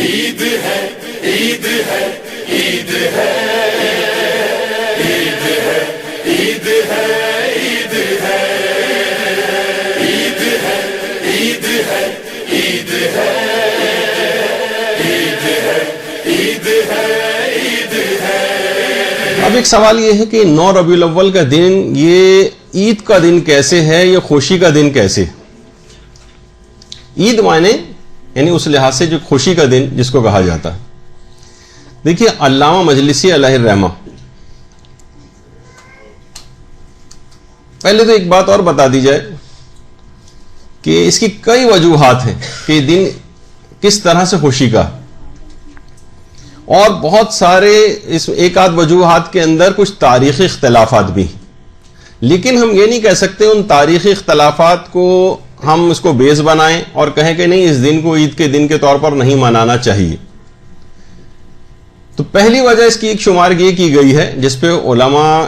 عید ہے عید ہے عید ہے عید ہے عید ہے عید ہے عید ہے عید ہے عید ہے عید ہے عید ہے عید ہے۔ اب ایک سوال یہ ہے کہ 9 ربیع الاول کا دن یہ عید کا دن کیسے ہے، یہ خوشی کا دن کیسے؟ عید معنی یعنی اس لحاظ سے جو خوشی کا دن جس کو کہا جاتا ہے۔ دیکھیے علامہ مجلسی علیہ الرحمہ، پہلے تو ایک بات اور بتا دی جائے کہ اس کی کئی وجوہات ہیں کہ دن کس طرح سے خوشی کا، اور بہت سارے اس ایک آدھ وجوہات کے اندر کچھ تاریخی اختلافات بھی ہیں، لیکن ہم یہ نہیں کہہ سکتے ان تاریخی اختلافات کو ہم اس کو بیس بنائیں اور کہیں کہ نہیں اس دن کو عید کے دن کے طور پر نہیں منانا چاہیے۔ تو پہلی وجہ اس کی ایک شمارگی کی گئی ہے جس پہ علماء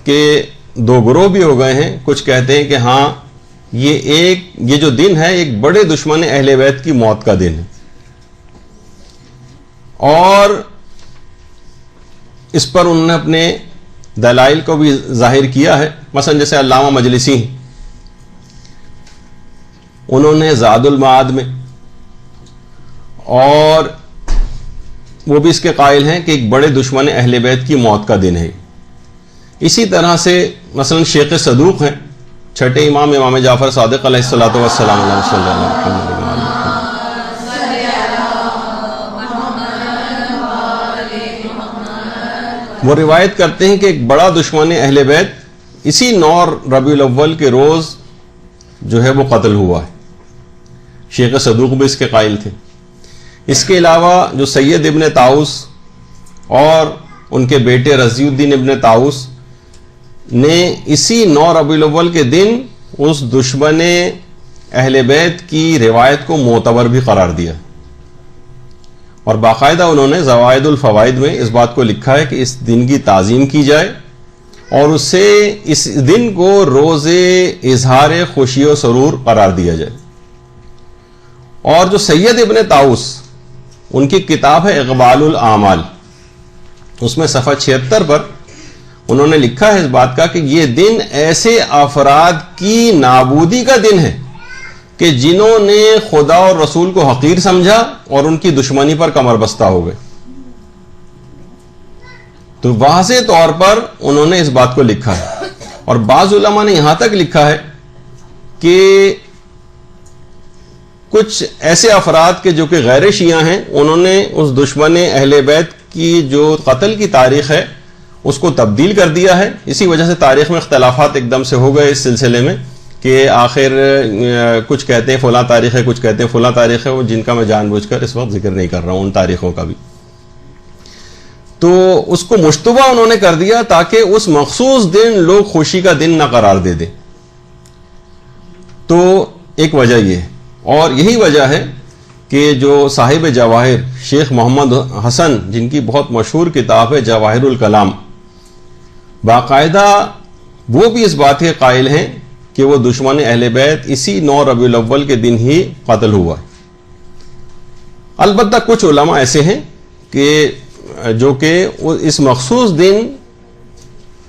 کے 2 گروہ بھی ہو گئے ہیں۔ کچھ کہتے ہیں کہ ہاں یہ جو دن ہے ایک بڑے دشمن اہل بیت کی موت کا دن ہے، اور اس پر انہوں نے اپنے دلائل کو بھی ظاہر کیا ہے۔ مثلا جیسے علامہ مجلسی، انہوں نے زاد المعاد میں، اور وہ بھی اس کے قائل ہیں کہ ایک بڑے دشمن اہل بیت کی موت کا دن ہے۔ اسی طرح سے مثلا شیخ صدوق ہیں، چھٹے امام جعفر صادق علیہ الصلوۃ والسلام علیہ وسلم، وہ روایت کرتے ہیں کہ ایک بڑا دشمن اہل بیت اسی 9 ربیع الاول کے روز جو ہے وہ قتل ہوا ہے۔ شیخ صدوق بھی اس کے قائل تھے۔ اس کے علاوہ جو سید ابن طاؤس اور ان کے بیٹے رضی الدین ابن طاؤس نے اسی 9 ربیع الاول کے دن اس دشمن اہل بیت کی روایت کو معتبر بھی قرار دیا، اور باقاعدہ انہوں نے زوائد الفوائد میں اس بات کو لکھا ہے کہ اس دن کی تعظیم کی جائے اور اس دن کو روز اظہار خوشی و سرور قرار دیا جائے۔ اور جو سید ابن طاؤس، ان کی کتاب ہے اقبال الاعمال، اس میں صفحہ 76 پر انہوں نے لکھا ہے اس بات کا کہ یہ دن ایسے افراد کی نابودی کا دن ہے کہ جنہوں نے خدا اور رسول کو حقیر سمجھا اور ان کی دشمنی پر کمر بستہ ہو گئے۔ تو واضح طور پر انہوں نے اس بات کو لکھا ہے، اور بعض علماء نے یہاں تک لکھا ہے کہ کچھ ایسے افراد کے جو کہ غیر شیعہ ہیں، انہوں نے اس دشمن اہل بیت کی جو قتل کی تاریخ ہے اس کو تبدیل کر دیا ہے۔ اسی وجہ سے تاریخ میں اختلافات ایک دم سے ہو گئے اس سلسلے میں کہ آخر کچھ کہتے ہیں فلاں تاریخ ہے، کچھ کہتے ہیں فلاں تاریخ ہے، وہ جن کا میں جان بوجھ کر اس وقت ذکر نہیں کر رہا ہوں ان تاریخوں کا بھی۔ تو اس کو مشتبہ انہوں نے کر دیا تاکہ اس مخصوص دن لوگ خوشی کا دن نہ قرار دے دیں۔ تو ایک وجہ یہ ہے، اور یہی وجہ ہے کہ جو صاحب جواہر شیخ محمد حسن، جن کی بہت مشہور کتاب ہے جواہر الکلام، باقاعدہ وہ بھی اس بات کے قائل ہیں کہ وہ دشمن اہل بیت اسی 9 ربیع الاول کے دن ہی قتل ہوا ہے۔ البتہ کچھ علماء ایسے ہیں کہ جو کہ اس مخصوص دن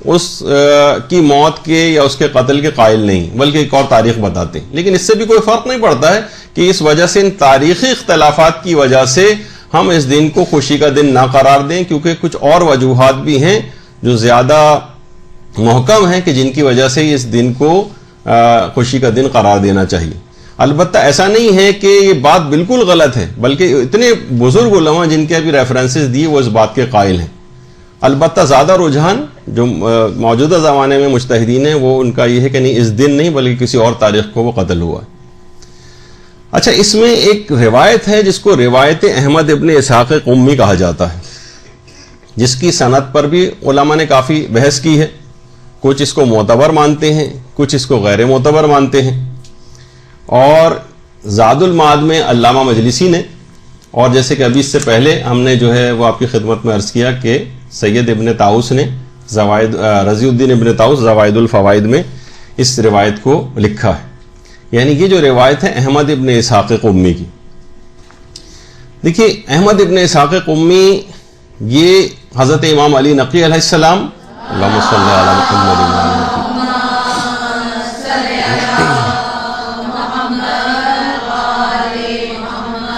اس کی موت کے یا اس کے قتل کے قائل نہیں، بلکہ ایک اور تاریخ بتاتے ہیں، لیکن اس سے بھی کوئی فرق نہیں پڑتا ہے کہ اس وجہ سے ان تاریخی اختلافات کی وجہ سے ہم اس دن کو خوشی کا دن نہ قرار دیں، کیونکہ کچھ اور وجوہات بھی ہیں جو زیادہ محکم ہیں کہ جن کی وجہ سے اس دن کو خوشی کا دن قرار دینا چاہیے۔ البتہ ایسا نہیں ہے کہ یہ بات بالکل غلط ہے، بلکہ اتنے بزرگ علماء جن کے ابھی ریفرنسز دیے وہ اس بات کے قائل ہیں۔ البتہ زیادہ رجحان جو موجودہ زمانے میں مجتہدین ہیں وہ ان کا یہ ہے کہ نہیں اس دن نہیں بلکہ کسی اور تاریخ کو وہ قتل ہوا ہے۔ اچھا، اس میں ایک روایت ہے جس کو روایت احمد ابن اسحاق قمی کہا جاتا ہے، جس کی سند پر بھی علماء نے کافی بحث کی ہے۔ کچھ اس کو معتبر مانتے ہیں، کچھ اس کو غیر معتبر مانتے ہیں، اور زاد المعاد میں علامہ مجلسی نے، اور جیسے کہ ابھی اس سے پہلے ہم نے جو ہے وہ آپ کی خدمت میں عرض کیا کہ سید ابن طاؤس نے رضی الدین ابن طاؤس زوائد الفوائد میں اس روایت کو لکھا ہے، یعنی یہ جو روایت ہے احمد ابن اسحاق قمی کی۔ دیکھیے احمد ابن اسحاق قمی یہ حضرت امام علی نقی علیہ السلام اللہم صلی علی محمد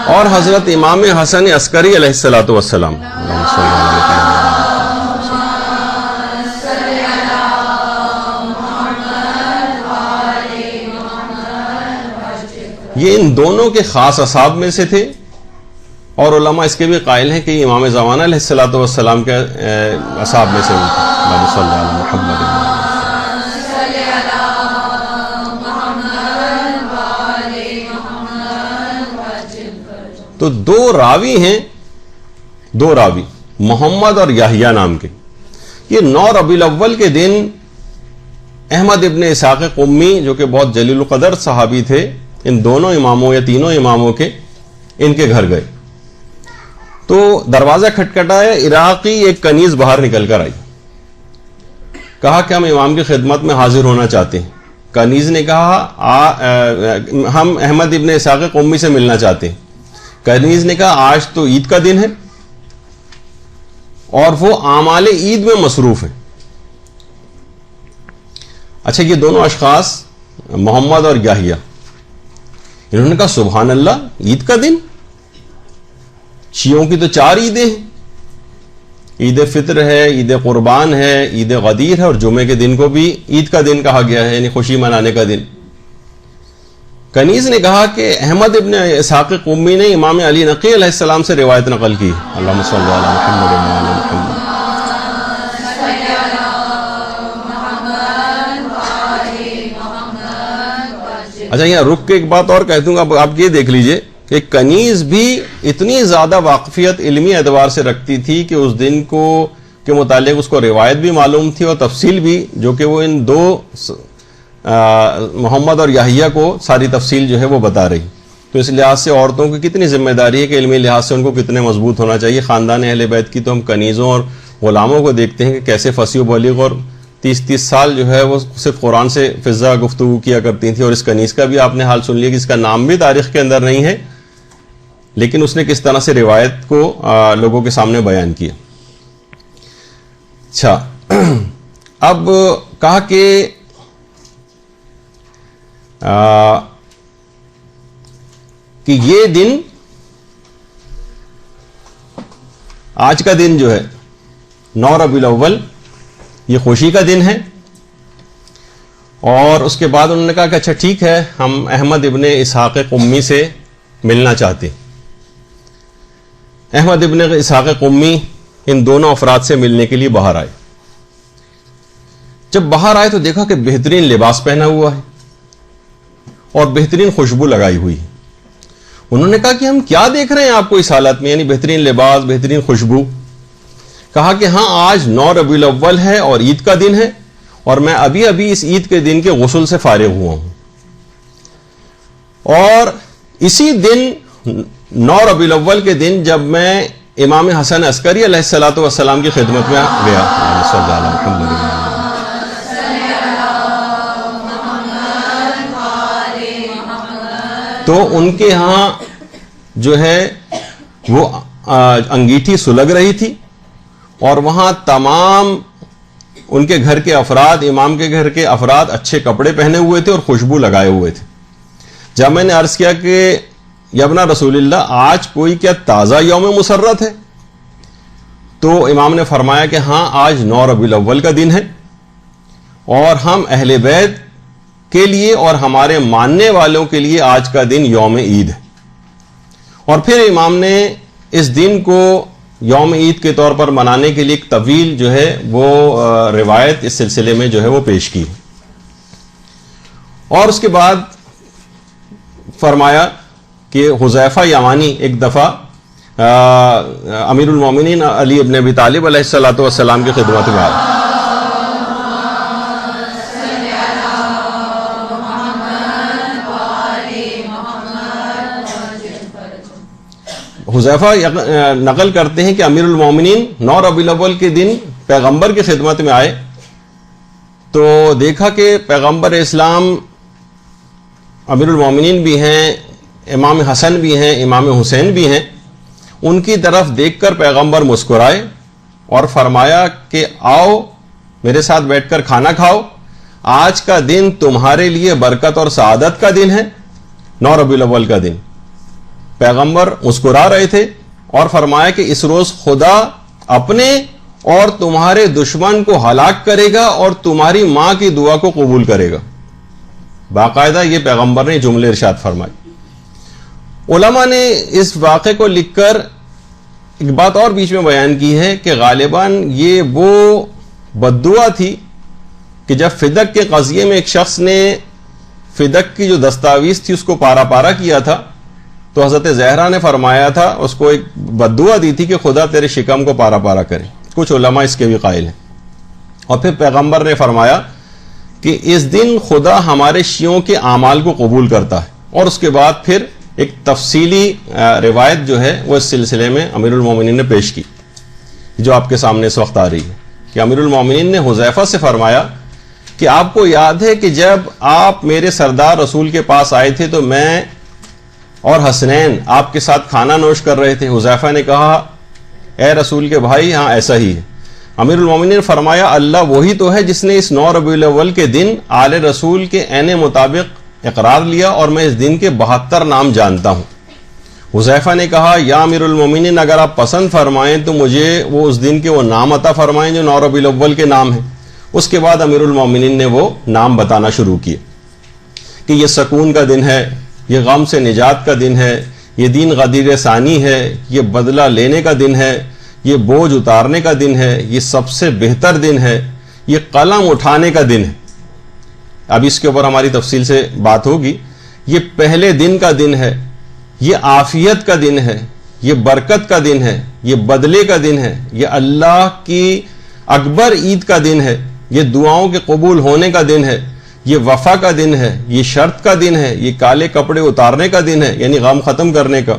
اور حضرت امام حسن عسکری علیہ الصلوۃ والسلام اللہم صلی علی یہ ان دونوں کے خاص اصحاب میں سے تھے، اور علماء اس کے بھی قائل ہیں کہ یہ امام زمانہ علیہ الصلوۃ والسلام کے اصحاب میں سے تھے۔ اللہم صلی علی محمد۔ تو دو راوی محمد اور یحییٰ نام کے، یہ 9 ربیع الاول کے دن احمد ابن اسحاق قمی جو کہ بہت جلیل القدر صحابی تھے، ان دونوں اماموں یا تینوں اماموں کے ان کے گھر گئے تو دروازہ کھٹکھٹایا، عراقی ایک کنیز باہر نکل کر آئی، کہا کہ ہم امام کی خدمت میں حاضر ہونا چاہتے ہیں۔ کنیز نے کہا ہم احمد ابن اسحاق قمی سے ملنا چاہتے ہیں۔ کنیز نے کہا آج تو عید کا دن ہے اور وہ اعمال عید میں مصروف ہیں۔ اچھا، یہ دونوں اشخاص محمد اور یحییٰ، انہوں نے کہا سبحان اللہ، عید کا دن؟ شیعوں کی تو 4 عیدیں ہیں، عید فطر ہے، عید قربان ہے، عید غدیر ہے، اور جمعے کے دن کو بھی عید کا دن کہا گیا ہے، یعنی خوشی منانے کا دن۔ کنیز نے کہا کہ احمد ابن اسحاق قمی نے امام علی نقی علیہ السلام سے روایت نقل کی، اللہم صلی علی محمد وعلی محمد۔ اچھا، یہاں رک کے ایک بات اور کہہ دوں گا، آپ یہ دیکھ لیجئے کہ کنیز بھی اتنی زیادہ واقفیت علمی اعتبار سے رکھتی تھی کہ اس دن کو کے متعلق اس کو روایت بھی معلوم تھی اور تفصیل بھی، جو کہ وہ ان دو محمد اور یحییٰ کو ساری تفصیل جو ہے وہ بتا رہی۔ تو اس لحاظ سے عورتوں کی کتنی ذمہ داری ہے کہ علمی لحاظ سے ان کو کتنے مضبوط ہونا چاہیے۔ خاندان اہل بیت کی تو ہم کنیزوں اور غلاموں کو دیکھتے ہیں کہ کیسے فصیح و بلیغ، اور 30 سال جو ہے وہ صرف قرآن سے فضا گفتگو کیا کرتی تھیں، اور اس کنیز کا بھی آپ نے حال سن لیا کہ اس کا نام بھی تاریخ کے اندر نہیں ہے، لیکن اس نے کس طرح سے روایت کو لوگوں کے سامنے بیان کیا۔ اچھا، اب کہا کہ یہ دن، آج کا دن جو ہے 9 ربیع الاول، یہ خوشی کا دن ہے۔ اور اس کے بعد انہوں نے کہا کہ اچھا ٹھیک ہے، ہم احمد ابن اسحاق قمی سے ملنا چاہتے ہیں۔ احمد ابن اسحاق قمی ان دونوں افراد سے ملنے کے لیے باہر آئے۔ جب باہر آئے تو دیکھا کہ بہترین لباس پہنا ہوا ہے اور بہترین خوشبو لگائی ہوئی ہے۔ انہوں نے کہا کہ ہم کیا دیکھ رہے ہیں آپ کو اس حالت میں، یعنی بہترین لباس، بہترین خوشبو؟ کہا کہ ہاں، آج 9 ربیع الاول ہے اور عید کا دن ہے، اور میں ابھی اس عید کے دن کے غسل سے فارغ ہوا ہوں، اور اسی دن 9 ربیع الاول کے دن جب میں امام حسن عسکری علیہ الصلوۃ والسلام کی خدمت میں گیا، تو ان کے ہاں جو ہے وہ انگیٹھی سلگ رہی تھی، اور وہاں تمام ان کے گھر کے افراد، امام کے گھر کے افراد اچھے کپڑے پہنے ہوئے تھے اور خوشبو لگائے ہوئے تھے۔ جب میں نے عرض کیا کہ یا ابن رسول اللہ، آج کوئی کیا تازہ یوم مسرت ہے؟ تو امام نے فرمایا کہ ہاں، آج 9 ربیع الاول کا دن ہے، اور ہم اہل بیت کے لیے اور ہمارے ماننے والوں کے لیے آج کا دن یوم عید ہے۔ اور پھر امام نے اس دن کو یوم عید کے طور پر منانے کے لیے ایک طویل جو ہے وہ روایت اس سلسلے میں جو ہے وہ پیش کی، اور اس کے بعد فرمایا کہ حذیفہ یمانی ایک دفعہ امیر المومنین علی ابن ابی طالب علیہ الصلوۃ والسلام کی خدمت میں آئے۔ حذیفہ نقل کرتے ہیں کہ امیر المومنین 9 ربیع الاول کے دن پیغمبر کی خدمت میں آئے تو دیکھا کہ پیغمبر اسلام امیر المومنین بھی ہیں، امام حسن بھی ہیں، امام حسین بھی ہیں، ان کی طرف دیکھ کر پیغمبر مسکرائے اور فرمایا کہ آؤ میرے ساتھ بیٹھ کر کھانا کھاؤ، آج کا دن تمہارے لیے برکت اور سعادت کا دن ہے، 9 ربیع الاول کا دن۔ پیغمبر مسکرا رہے تھے اور فرمایا کہ اس روز خدا اپنے اور تمہارے دشمن کو ہلاک کرے گا اور تمہاری ماں کی دعا کو قبول کرے گا۔ باقاعدہ یہ پیغمبر نے جملے ارشاد فرمائے۔ علماء نے اس واقعے کو لکھ کر ایک بات اور بیچ میں بیان کی ہے کہ غالباً یہ وہ بددعا تھی کہ جب فدق کے قضیے میں ایک شخص نے فدق کی جو دستاویز تھی اس کو پارا پارا کیا تھا، تو حضرت زہرا نے فرمایا تھا، اس کو ایک بددعا دی تھی کہ خدا تیرے شکم کو پارا پارا کرے۔ کچھ علماء اس کے بھی قائل ہیں۔ اور پھر پیغمبر نے فرمایا کہ اس دن خدا ہمارے شیعوں کے اعمال کو قبول کرتا ہے، اور اس کے بعد پھر ایک تفصیلی روایت جو ہے وہ اس سلسلے میں امیر المومنین نے پیش کی، جو آپ کے سامنے اس وقت آ رہی ہے کہ امیر المومنین نے حذیفہ سے فرمایا کہ آپ کو یاد ہے کہ جب آپ میرے سردار رسول کے پاس آئے تھے تو میں اور حسنین آپ کے ساتھ کھانا نوش کر رہے تھے۔ حذیفہ نے کہا اے رسول کے بھائی ہاں ایسا ہی ہے۔ امیر المومنین نے فرمایا اللہ وہی تو ہے جس نے اس 9 ربیع الاول کے دن آل رسول کے عین مطابق اقرار لیا، اور میں اس دن کے 72 نام جانتا ہوں۔ حذیفہ نے کہا یا امیر المومنین اگر آپ پسند فرمائیں تو مجھے وہ اس دن کے وہ نام عطا فرمائیں جو 9 ربیع الاول کے نام ہیں۔ اس کے بعد امیر المومنین نے وہ نام بتانا شروع کیے کہ یہ سکون کا دن ہے، یہ غم سے نجات کا دن ہے، یہ دین غدیر ثانی ہے، یہ بدلہ لینے کا دن ہے، یہ بوجھ اتارنے کا دن ہے، یہ سب سے بہتر دن ہے، یہ قلم اٹھانے کا دن ہے۔ اب اس کے اوپر ہماری تفصیل سے بات ہوگی۔ یہ پہلے دن کا دن ہے، یہ عافیت کا دن ہے، یہ برکت کا دن ہے، یہ بدلے کا دن ہے، یہ اللہ کی اکبر عید کا دن ہے، یہ دعاؤں کے قبول ہونے کا دن ہے، یہ وفا کا دن ہے، یہ شرط کا دن ہے، یہ کالے کپڑے اتارنے کا دن ہے یعنی غم ختم کرنے کا،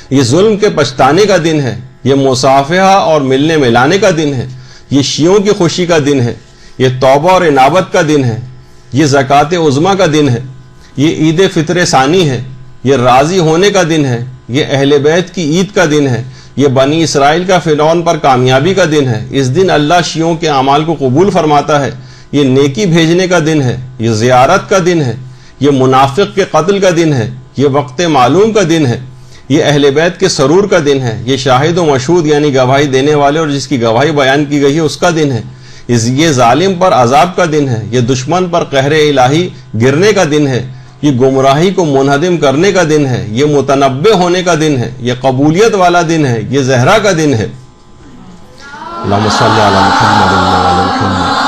یہ ظلم کے پچھتانے کا دن ہے، یہ مصافحہ اور ملنے ملانے کا دن ہے، یہ شیعوں کی خوشی کا دن ہے، یہ توبہ اور انابت کا دن ہے، یہ زکوٰۃ عظمیٰ کا دن ہے، یہ عید فطر ثانی ہے، یہ راضی ہونے کا دن ہے، یہ اہل بیت کی عید کا دن ہے، یہ بنی اسرائیل کا فرعون پر کامیابی کا دن ہے۔ اس دن اللہ شیعوں کے اعمال کو قبول فرماتا ہے، یہ نیکی بھیجنے کا دن ہے، یہ زیارت کا دن ہے، یہ منافق کے قتل کا دن ہے، یہ وقت معلوم کا دن ہے، یہ اہل بیت کے سرور کا دن ہے، یہ شاہد و مشہود یعنی گواہی دینے والے اور جس کی گواہی بیان کی گئی ہے اس کا دن ہے، یہ ظالم پر عذاب کا دن ہے، یہ دشمن پر قہر الہی گرنے کا دن ہے، یہ گمراہی کو منہدم کرنے کا دن ہے، یہ متنبع ہونے کا دن ہے، یہ قبولیت والا دن ہے، یہ زہرا کا دن ہے۔ اللہم صلی علی محمد وعلی محمد۔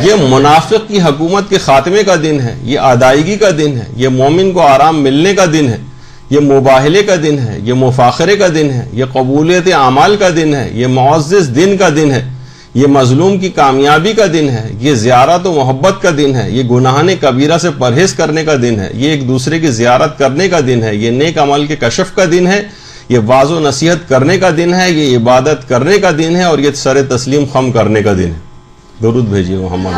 یہ منافق کی حکومت کے خاتمے کا دن ہے، یہ ادائیگی کا دن ہے، یہ مومن کو آرام ملنے کا دن ہے، یہ مباہلے کا دن ہے، یہ مفاخرے کا دن ہے، یہ قبولیت اعمال کا دن ہے، یہ معزز دن کا دن ہے، یہ مظلوم کی کامیابی کا دن ہے، یہ زیارت و محبت کا دن ہے، یہ گناہان کبیرہ سے پرہیز کرنے کا دن ہے، یہ ایک دوسرے کی زیارت کرنے کا دن ہے، یہ نیک عمل کے کشف کا دن ہے، یہ واعظ و نصیحت کرنے کا دن ہے، یہ عبادت کرنے کا دن ہے، اور یہ سر تسلیم خم کرنے کا دن ہے۔ درود بھیجیے محمد۔